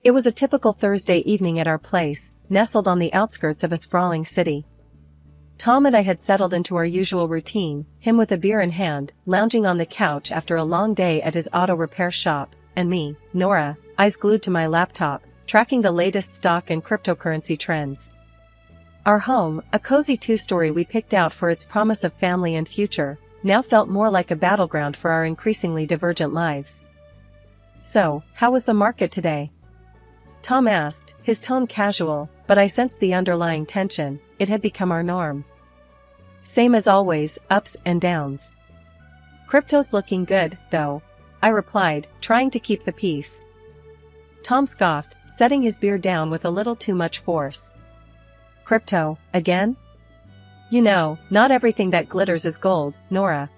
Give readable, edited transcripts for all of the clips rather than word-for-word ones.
It was a typical Thursday evening at our place, nestled on the outskirts of a sprawling city. Tom and I had settled into our usual routine, him with a beer in hand, lounging on the couch after a long day at his auto repair shop, and me, Nora, eyes glued to my laptop, tracking the latest stock and cryptocurrency trends. Our home, a cozy two-story we picked out for its promise of family and future, now felt more like a battleground for our increasingly divergent lives. "So, how was the market today?" Tom asked, his tone casual, but I sensed the underlying tension. It had become our norm. "Same as always, ups and downs." "Crypto's looking good, though," I replied, trying to keep the peace. Tom scoffed, setting his beer down with a little too much force. "Crypto, again? You know, not everything that glitters is gold, Nora."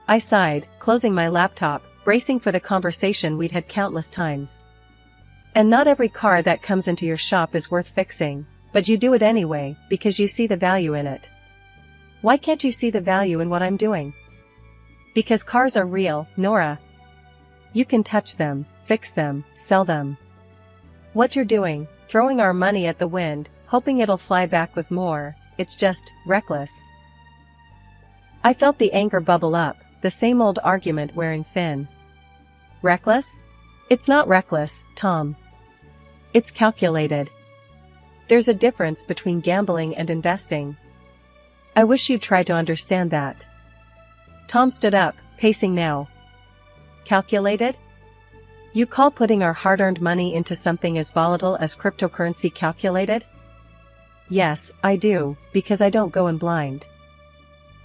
I sighed, closing my laptop, bracing for the conversation we'd had countless times. "And not every car that comes into your shop is worth fixing, but you do it anyway, because you see the value in it." "Why can't you see the value in what I'm doing?" "Because cars are real, Nora. You can touch them, fix them, sell them. What you're doing, throwing our money at the wind, hoping it'll fly back with more, it's just reckless." I felt the anger bubble up, the same old argument wearing thin. "Reckless? It's not reckless, Tom. It's calculated. There's a difference between gambling and investing. I wish you'd try to understand that." Tom stood up, pacing now. "Calculated? You call putting our hard-earned money into something as volatile as cryptocurrency calculated?" "Yes, I do, because I don't go in blind.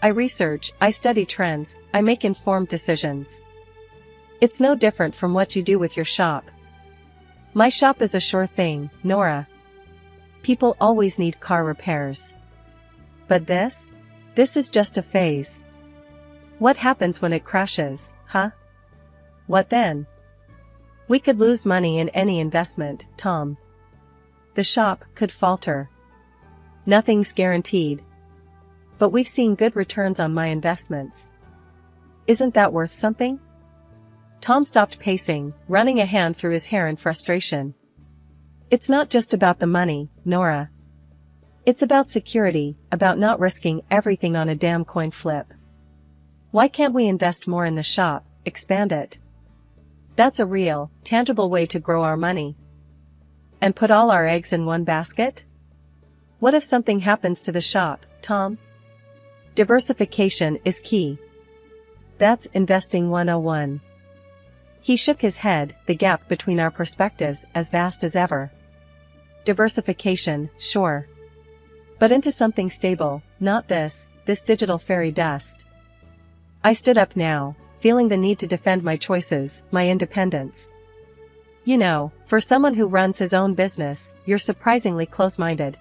I research, I study trends, I make informed decisions. It's no different from what you do with your shop." "My shop is a sure thing, Nora. People always need car repairs. But this is just a phase. What happens when it crashes, huh? What then? We could lose money in any investment, Tom. The shop could falter. Nothing's guaranteed. But we've seen good returns on my investments. Isn't that worth something?" Tom stopped pacing, running a hand through his hair in frustration. "It's not just about the money, Nora. It's about security, about not risking everything on a damn coin flip. Why can't we invest more in the shop, expand it? That's a real, tangible way to grow our money. And put all our eggs in one basket? What if something happens to the shop, Tom? Diversification is key. That's investing 101. He shook his head, the gap between our perspectives as vast as ever. "Diversification, sure. But into something stable, not this digital fairy dust." I stood up now, feeling the need to defend my choices, my independence. "You know, for someone who runs his own business, you're surprisingly close-minded.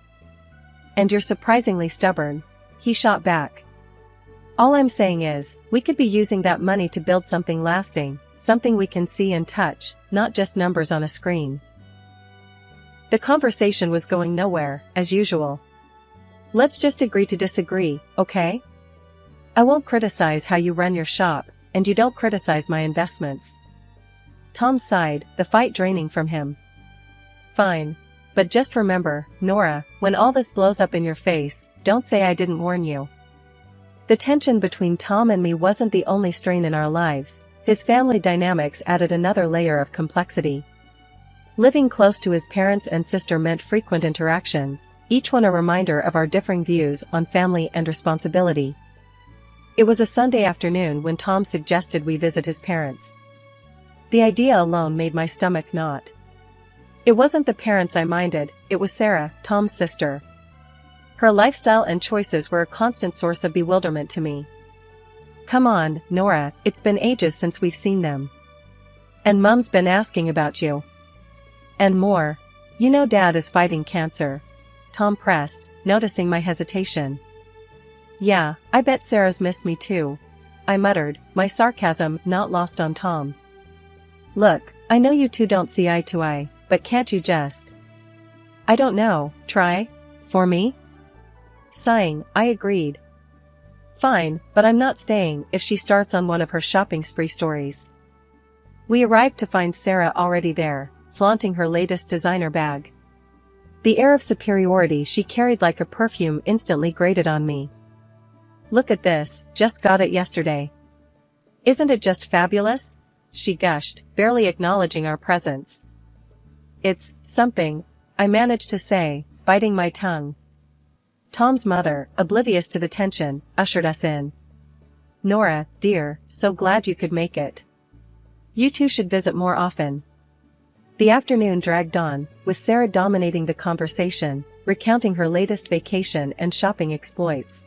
And you're surprisingly stubborn," he shot back. "All I'm saying is, we could be using that money to build something lasting, something we can see and touch, not just numbers on a screen." The conversation was going nowhere, as usual. "Let's just agree to disagree, okay? I won't criticize how you run your shop, and you don't criticize my investments." Tom sighed, the fight draining from him. "Fine. But just remember, Nora, when all this blows up in your face, don't say I didn't warn you." The tension between Tom and me wasn't the only strain in our lives. His family dynamics added another layer of complexity. Living close to his parents and sister meant frequent interactions, each one a reminder of our differing views on family and responsibility. It was a Sunday afternoon when Tom suggested we visit his parents. The idea alone made my stomach knot. It wasn't the parents I minded, it was Sarah, Tom's sister. Her lifestyle and choices were a constant source of bewilderment to me. "Come on, Nora, it's been ages since we've seen them. And Mum's been asking about you. And more. You know Dad is fighting cancer." Tom pressed, noticing my hesitation. "Yeah, I bet Sarah's missed me too," I muttered, my sarcasm not lost on Tom. "Look, I know you two don't see eye to eye, but can't you just—" "I don't know, try? For me?" Sighing, I agreed. "Fine, but I'm not staying if she starts on one of her shopping spree stories." We arrived to find Sarah already there, flaunting her latest designer bag. The air of superiority she carried like a perfume instantly grated on me. "Look at this, just got it yesterday. Isn't it just fabulous?" she gushed, barely acknowledging our presence. "It's something," I managed to say, biting my tongue. Tom's mother, oblivious to the tension, ushered us in. "Nora, dear, so glad you could make it. You two should visit more often." The afternoon dragged on, with Sarah dominating the conversation, recounting her latest vacation and shopping exploits.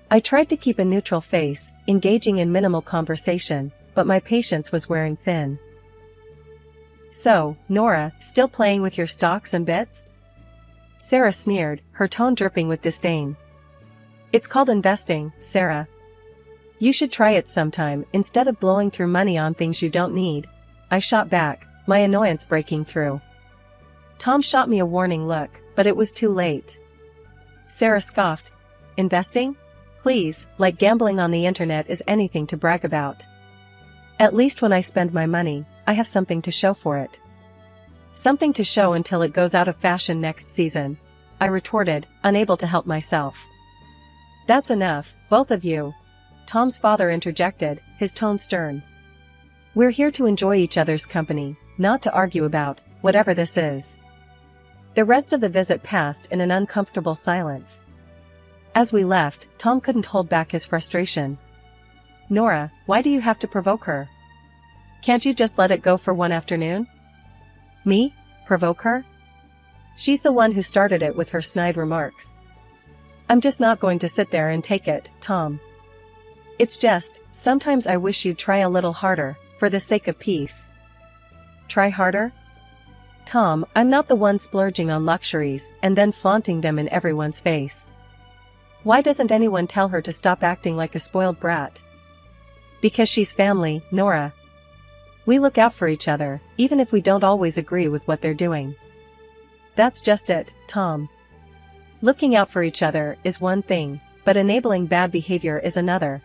I tried to keep a neutral face, engaging in minimal conversation, but my patience was wearing thin. "So, Nora, still playing with your stocks and bits?" Sarah sneered, her tone dripping with disdain. "It's called investing, Sarah. You should try it sometime instead of blowing through money on things you don't need," I shot back, my annoyance breaking through. Tom shot me a warning look, but it was too late. Sarah scoffed. "Investing? Please, like gambling on the internet is anything to brag about. At least when I spend my money, I have something to show for it." "Something to show until it goes out of fashion next season," I retorted, unable to help myself. "That's enough, both of you," Tom's father interjected, his tone stern. "We're here to enjoy each other's company, not to argue about whatever this is." The rest of the visit passed in an uncomfortable silence. As we left, Tom couldn't hold back his frustration. "Nora, why do you have to provoke her? Can't you just let it go for one afternoon?" "Me? Provoke her? She's the one who started it with her snide remarks. I'm just not going to sit there and take it, Tom. It's just, sometimes I wish you'd try a little harder, for the sake of peace." "Try harder?" "Tom, I'm not the one splurging on luxuries and then flaunting them in everyone's face. Why doesn't anyone tell her to stop acting like a spoiled brat?" "Because she's family, Nora. We look out for each other, even if we don't always agree with what they're doing." "That's just it, Tom. Looking out for each other is one thing, but enabling bad behavior is another.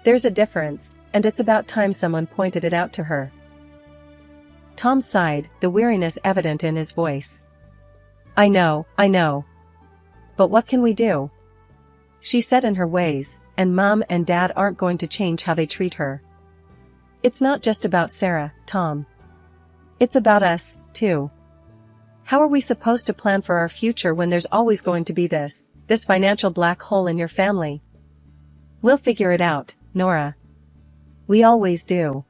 There's a difference, and it's about time someone pointed it out to her." Tom sighed, the weariness evident in his voice. I know. But what can we do? She's set in her ways, and Mom and Dad aren't going to change how they treat her. It's not just about Sarah, Tom. It's about us, too. How are we supposed to plan for our future when there's always going to be this financial black hole in your family? We'll figure it out, Nora. We always do.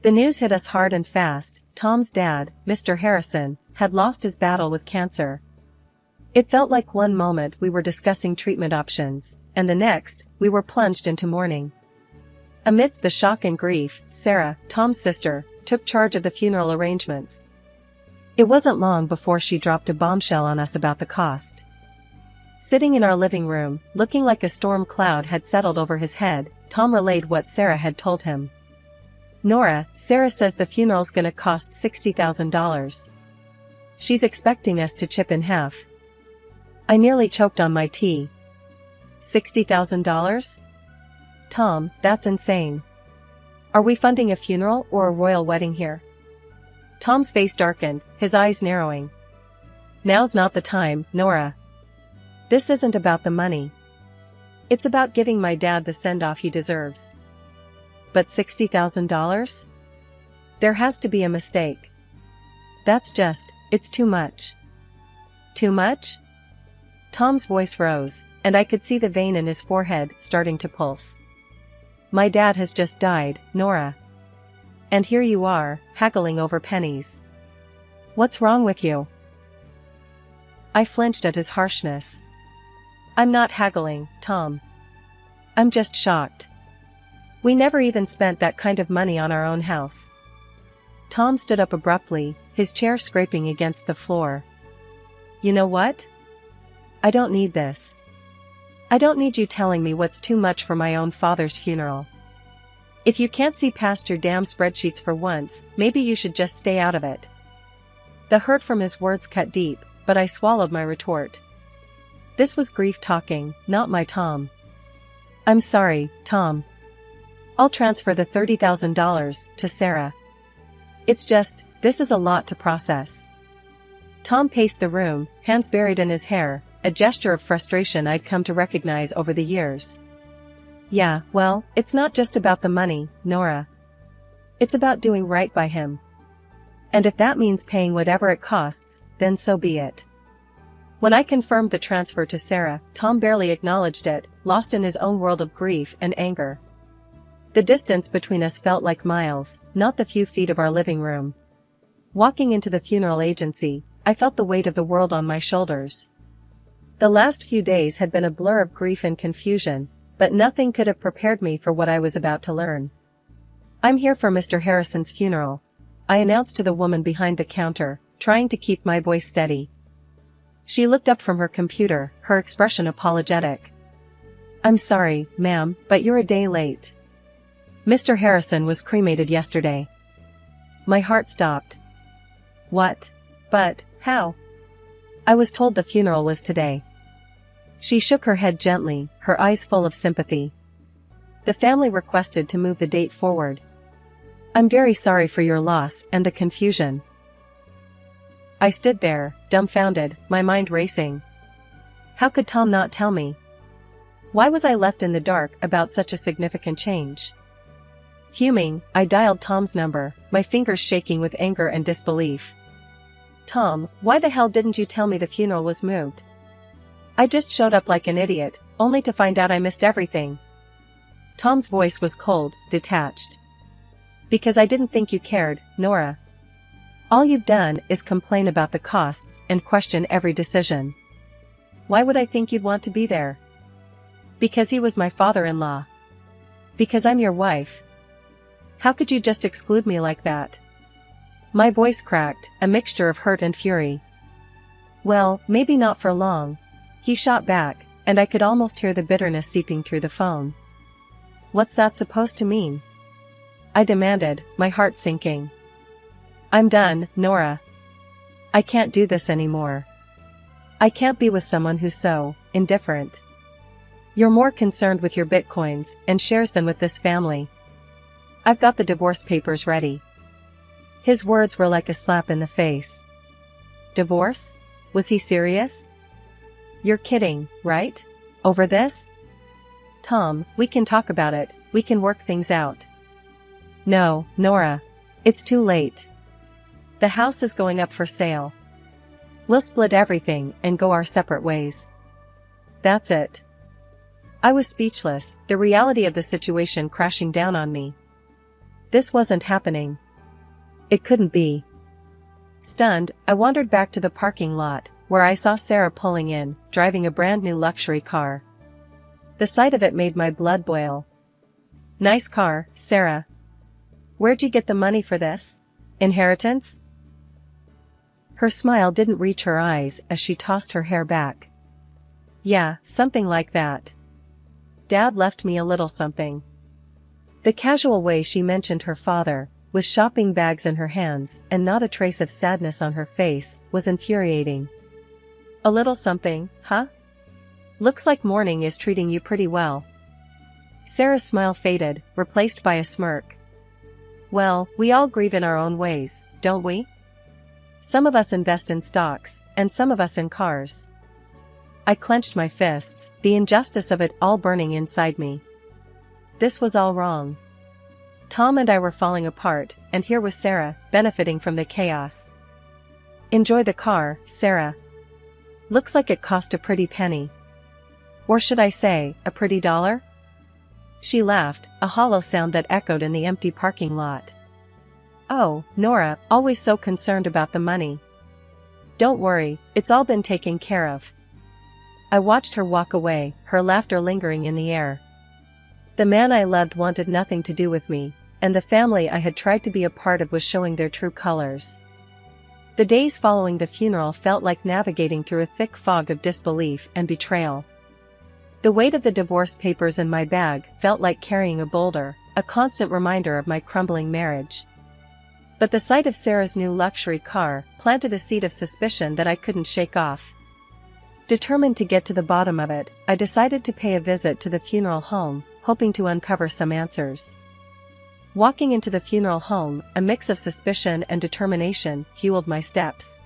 The news hit us hard and fast. Tom's dad, Mr. Harrison, had lost his battle with cancer. It felt like one moment we were discussing treatment options, and the next, we were plunged into mourning. Amidst the shock and grief, Sarah, Tom's sister, took charge of the funeral arrangements. It wasn't long before she dropped a bombshell on us about the cost. Sitting in our living room, looking like a storm cloud had settled over his head, Tom relayed what Sarah had told him. "Nora, Sarah says the funeral's gonna cost $60,000. She's expecting us to chip in half." I nearly choked on my tea. $60,000? Tom, that's insane. Are we funding a funeral or a royal wedding here? Tom's face darkened, his eyes narrowing. Now's not the time, Nora. This isn't about the money. It's about giving my dad the send-off he deserves. But $60,000? There has to be a mistake. It's too much. Too much? Tom's voice rose, and I could see the vein in his forehead starting to pulse. My dad has just died, Nora. And here you are, haggling over pennies. What's wrong with you? I flinched at his harshness. I'm not haggling, Tom. I'm just shocked. We never even spent that kind of money on our own house. Tom stood up abruptly, his chair scraping against the floor. You know what? I don't need this. I don't need you telling me what's too much for my own father's funeral. If you can't see past your damn spreadsheets for once, maybe you should just stay out of it. The hurt from his words cut deep, but I swallowed my retort. This was grief talking, not my Tom. I'm sorry, Tom. I'll transfer the $30,000 to Sarah. It's just, this is a lot to process. Tom paced the room, hands buried in his hair, a gesture of frustration I'd come to recognize over the years. Yeah, well, it's not just about the money, Nora. It's about doing right by him. And if that means paying whatever it costs, then so be it. When I confirmed the transfer to Sarah, Tom barely acknowledged it, lost in his own world of grief and anger. The distance between us felt like miles, not the few feet of our living room. Walking into the funeral agency, I felt the weight of the world on my shoulders. The last few days had been a blur of grief and confusion, but nothing could have prepared me for what I was about to learn. I'm here for Mr. Harrison's funeral, I announced to the woman behind the counter, trying to keep my voice steady. She looked up from her computer, her expression apologetic. I'm sorry, ma'am, but you're a day late. Mr. Harrison was cremated yesterday. My heart stopped. What? But, how? I was told the funeral was today. She shook her head gently, her eyes full of sympathy. The family requested to move the date forward. I'm very sorry for your loss and the confusion. I stood there, dumbfounded, my mind racing. How could Tom not tell me? Why was I left in the dark about such a significant change? Fuming, I dialed Tom's number, my fingers shaking with anger and disbelief. Tom, why the hell didn't you tell me the funeral was moved? I just showed up like an idiot, only to find out I missed everything. Tom's voice was cold, detached. Because I didn't think you cared, Nora. All you've done is complain about the costs and question every decision. Why would I think you'd want to be there? Because he was my father-in-law. Because I'm your wife. How could you just exclude me like that? My voice cracked, a mixture of hurt and fury. Well, maybe not for long. He shot back, and I could almost hear the bitterness seeping through the phone. What's that supposed to mean? I demanded, my heart sinking. I'm done, Nora. I can't do this anymore. I can't be with someone who's so indifferent. You're more concerned with your bitcoins and shares than with this family. I've got the divorce papers ready. His words were like a slap in the face. Divorce? Was he serious? You're kidding, right? Over this? Tom, we can talk about it, we can work things out. No, Nora. It's too late. The house is going up for sale. We'll split everything and go our separate ways. That's it. I was speechless, the reality of the situation crashing down on me. This wasn't happening. It couldn't be. Stunned, I wandered back to the parking lot, where I saw Sarah pulling in, driving a brand new luxury car. The sight of it made my blood boil. Nice car, Sarah. Where'd you get the money for this? Inheritance? Her smile didn't reach her eyes as she tossed her hair back. Yeah, something like that. Dad left me a little something. The casual way she mentioned her father, with shopping bags in her hands and not a trace of sadness on her face, was infuriating. A little something, huh? Looks like mourning is treating you pretty well. Sarah's smile faded, replaced by a smirk. Well, we all grieve in our own ways, don't we? Some of us invest in stocks, and some of us in cars. I clenched my fists, the injustice of it all burning inside me. This was all wrong. Tom and I were falling apart, and here was Sarah, benefiting from the chaos. Enjoy the car, Sarah. Looks like it cost a pretty penny. Or should I say, a pretty dollar? She laughed, a hollow sound that echoed in the empty parking lot. Oh, Nora, always so concerned about the money. Don't worry, it's all been taken care of. I watched her walk away, her laughter lingering in the air. The man I loved wanted nothing to do with me, and the family I had tried to be a part of was showing their true colors. The days following the funeral felt like navigating through a thick fog of disbelief and betrayal. The weight of the divorce papers in my bag felt like carrying a boulder, a constant reminder of my crumbling marriage. But the sight of Sarah's new luxury car planted a seed of suspicion that I couldn't shake off. Determined to get to the bottom of it, I decided to pay a visit to the funeral home, hoping to uncover some answers. Walking into the funeral home, a mix of suspicion and determination fueled my steps.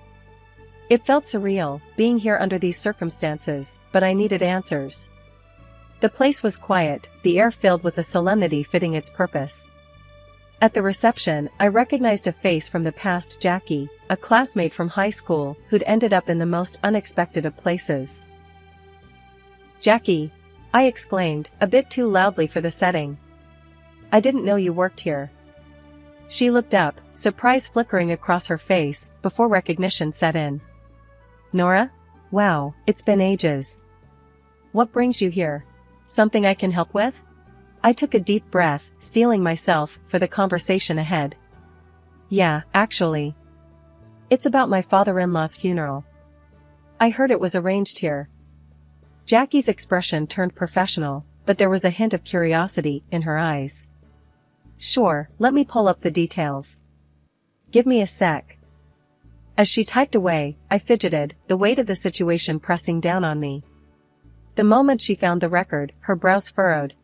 It felt surreal, being here under these circumstances, but I needed answers. The place was quiet, the air filled with a solemnity fitting its purpose. At the reception, I recognized a face from the past: Jackie, a classmate from high school who'd ended up in the most unexpected of places. "Jackie!" I exclaimed, a bit too loudly for the setting. "I didn't know you worked here." She looked up, surprise flickering across her face, before recognition set in. "Nora? Wow, it's been ages. What brings you here? Something I can help with?" I took a deep breath, steeling myself for the conversation ahead. "Yeah, actually. It's about my father-in-law's funeral. I heard it was arranged here." Jackie's expression turned professional, but there was a hint of curiosity in her eyes. "Sure, let me pull up the details. Give me a sec." As she typed away, I fidgeted, the weight of the situation pressing down on me. The moment she found the record, her brows furrowed.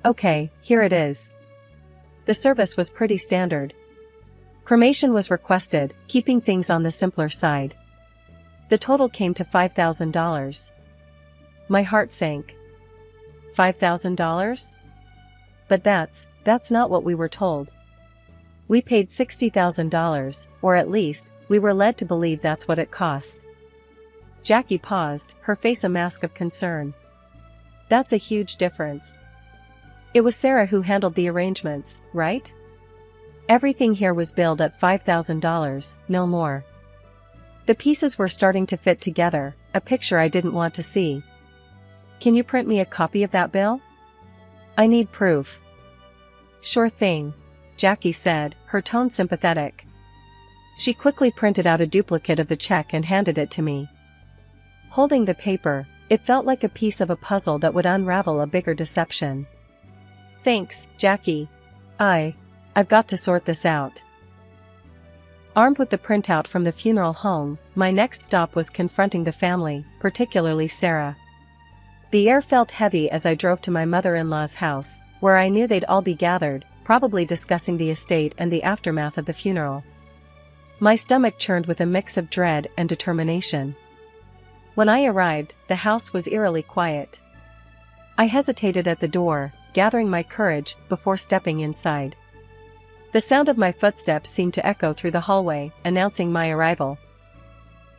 "Okay, here it is." The service was pretty standard. Cremation was requested, keeping things on the simpler side. The total came to $5,000. My heart sank. $5,000? But that's not what we were told. We paid $60,000, or at least, we were led to believe that's what it cost. Jackie paused, her face a mask of concern. "That's a huge difference. It was Sarah who handled the arrangements, right? Everything here was billed at $5,000, no more." The pieces were starting to fit together, a picture I didn't want to see. "Can you print me a copy of that bill? I need proof." "Sure thing," Jackie said, her tone sympathetic. She quickly printed out a duplicate of the check and handed it to me. Holding the paper, it felt like a piece of a puzzle that would unravel a bigger deception. "Thanks, Jackie. I've got to sort this out." Armed with the printout from the funeral home, my next stop was confronting the family, particularly Sarah. The air felt heavy as I drove to my mother-in-law's house, where I knew they'd all be gathered, probably discussing the estate and the aftermath of the funeral. My stomach churned with a mix of dread and determination. When I arrived, the house was eerily quiet. I hesitated at the door, gathering my courage before stepping inside. The sound of my footsteps seemed to echo through the hallway, announcing my arrival.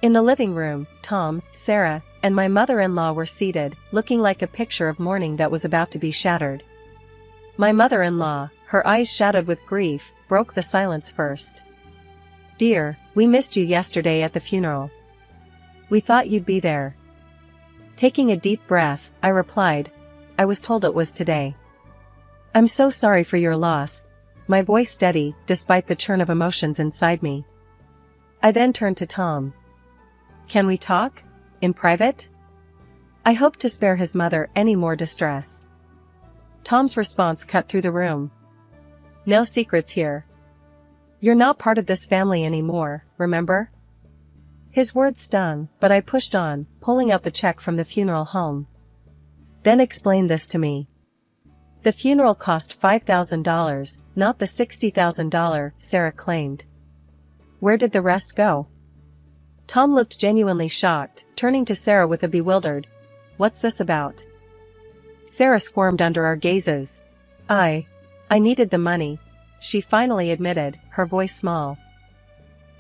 In the living room, Tom, Sarah, and my mother-in-law were seated, looking like a picture of mourning that was about to be shattered. My mother-in-law, her eyes shadowed with grief, broke the silence first. "Dear, we missed you yesterday at the funeral. We thought you'd be there." Taking a deep breath, I replied, "I was told it was today." "I'm so sorry for your loss," my voice steady, despite the churn of emotions inside me. I then turned to Tom. "Can we talk? In private?" I hoped to spare his mother any more distress. Tom's response cut through the room. "No secrets here. You're not part of this family anymore, remember?" His words stung, but I pushed on, pulling out the check from the funeral home. "Then explain this to me. The funeral cost $5,000, not the $60,000, Sarah claimed. Where did the rest go?" Tom looked genuinely shocked, turning to Sarah with a bewildered, "What's this about?" Sarah squirmed under our gazes. I needed the money," she finally admitted, her voice small.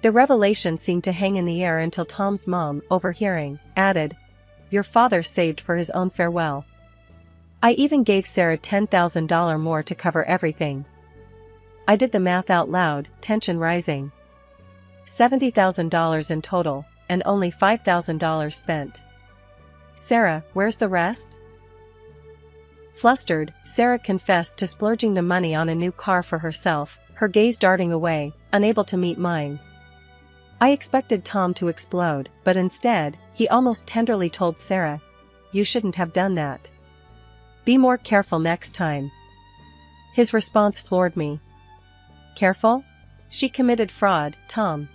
The revelation seemed to hang in the air until Tom's mom, overhearing, added, "Your father saved for his own farewell. I even gave Sarah $10,000 more to cover everything." I did the math out loud, tension rising. $70,000 in total, and only $5,000 spent. "Sarah, where's the rest?" Flustered, Sarah confessed to splurging the money on a new car for herself, her gaze darting away, unable to meet mine. I expected Tom to explode, but instead, he almost tenderly told Sarah, "You shouldn't have done that. Be more careful next time." His response floored me. "Careful? She committed fraud, Tom.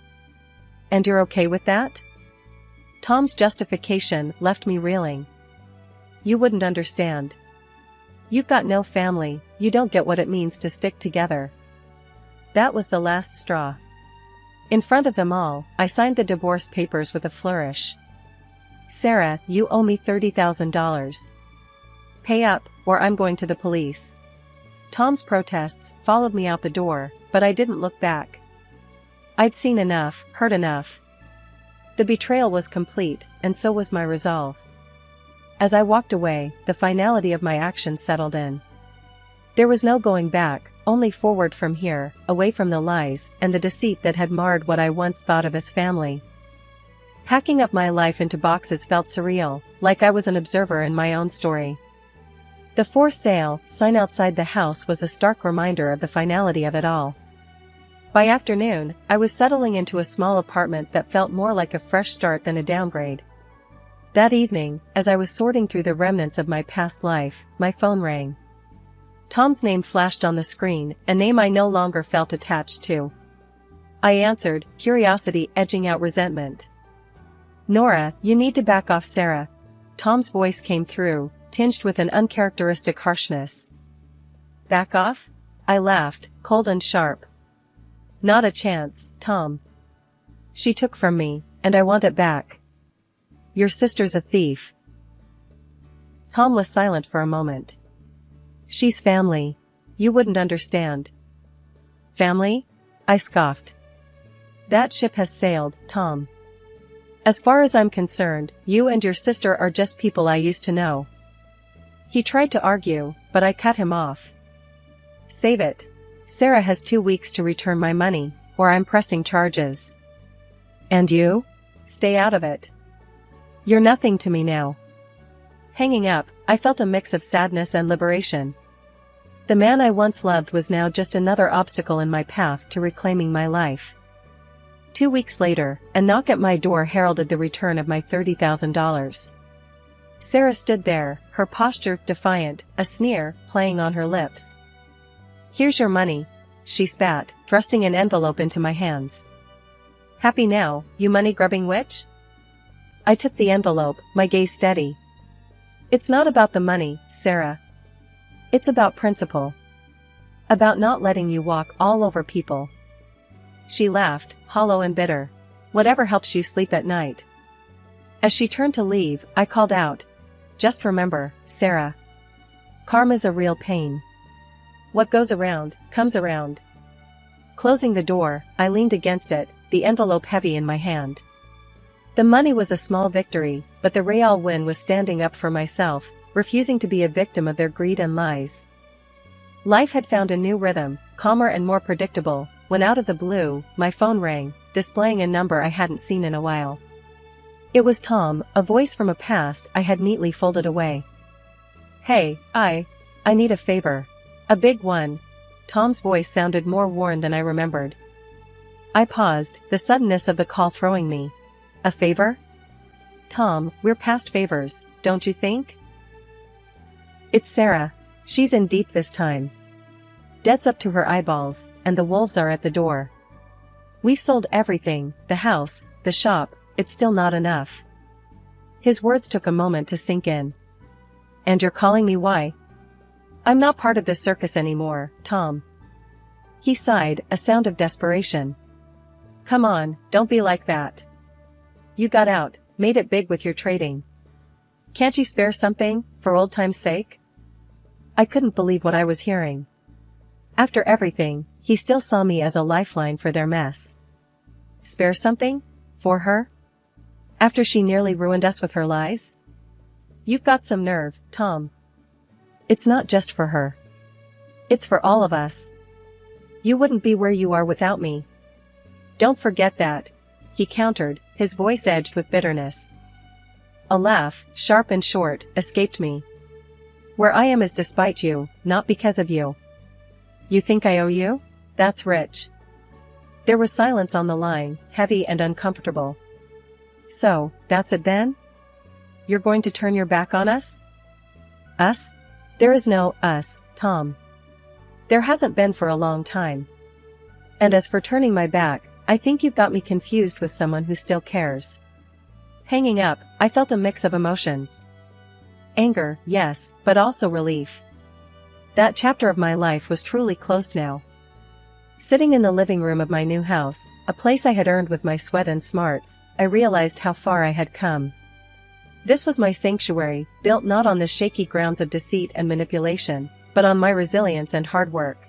And you're okay with that?" Tom's justification left me reeling. "You wouldn't understand. You've got no family, you don't get what it means to stick together." That was the last straw. In front of them all, I signed the divorce papers with a flourish. "Sarah, you owe me $30,000. Pay up, or I'm going to the police." Tom's protests followed me out the door, but I didn't look back. I'd seen enough, heard enough. The betrayal was complete, and so was my resolve. As I walked away, the finality of my actions settled in. There was no going back, only forward from here, away from the lies and the deceit that had marred what I once thought of as family. Packing up my life into boxes felt surreal, like I was an observer in my own story. The "for sale" sign outside the house was a stark reminder of the finality of it all. By afternoon, I was settling into a small apartment that felt more like a fresh start than a downgrade. That evening, as I was sorting through the remnants of my past life, my phone rang. Tom's name flashed on the screen, a name I no longer felt attached to. I answered, curiosity edging out resentment. "Nora, you need to back off, Sarah." Tom's voice came through, tinged with an uncharacteristic harshness. "Back off?" I laughed, cold and sharp. "Not a chance, Tom. She took from me, and I want it back. Your sister's a thief." Tom was silent for a moment. "She's family. You wouldn't understand." "Family?" I scoffed. "That ship has sailed, Tom. As far as I'm concerned, you and your sister are just people I used to know." He tried to argue, but I cut him off. "Save it. Sarah has 2 weeks to return my money, or I'm pressing charges. And you? Stay out of it. You're nothing to me now." Hanging up, I felt a mix of sadness and liberation. The man I once loved was now just another obstacle in my path to reclaiming my life. 2 weeks later, a knock at my door heralded the return of my $30,000. Sarah stood there, her posture defiant, a sneer playing on her lips. "Here's your money," she spat, thrusting an envelope into my hands. "Happy now, you money-grubbing witch?" I took the envelope, my gaze steady. "It's not about the money, Sarah. It's about principle. About not letting you walk all over people." She laughed, hollow and bitter. "Whatever helps you sleep at night." As she turned to leave, I called out, "Just remember, Sarah. Karma's a real pain. What goes around, comes around." Closing the door, I leaned against it, the envelope heavy in my hand. The money was a small victory, but the real win was standing up for myself, refusing to be a victim of their greed and lies. Life had found a new rhythm, calmer and more predictable, when out of the blue, my phone rang, displaying a number I hadn't seen in a while. It was Tom, a voice from a past I had neatly folded away. "Hey, I need a favor. A big one." Tom's voice sounded more worn than I remembered. I paused, the suddenness of the call throwing me. "A favor? Tom, we're past favors, don't you think?" "It's Sarah. She's in deep this time. Debt's up to her eyeballs, and the wolves are at the door. We've sold everything, the house, the shop, it's still not enough." His words took a moment to sink in. "And you're calling me why?" "I'm not part of this circus anymore, Tom." He sighed, a sound of desperation. "Come on, don't be like that. You got out, made it big with your trading. Can't you spare something, for old time's sake?" I couldn't believe what I was hearing. After everything, he still saw me as a lifeline for their mess. Spare something? For her? After she nearly ruined us with her lies? You've got some nerve, Tom. It's not just for her. It's for all of us. You wouldn't be where you are without me. Don't forget that," he countered, his voice edged with bitterness. A laugh, sharp and short, escaped me. "Where I am is despite you, not because of you. You think I owe you? That's rich." There was silence on the line, heavy and uncomfortable. "So, that's it then? You're going to turn your back on us?" "Us? There is no us, Tom. There hasn't been for a long time. And as for turning my back, I think you've got me confused with someone who still cares." Hanging up, I felt a mix of emotions. Anger, yes, but also relief. That chapter of my life was truly closed now. Sitting in the living room of my new house, a place I had earned with my sweat and smarts, I realized how far I had come. This was my sanctuary, built not on the shaky grounds of deceit and manipulation, but on my resilience and hard work.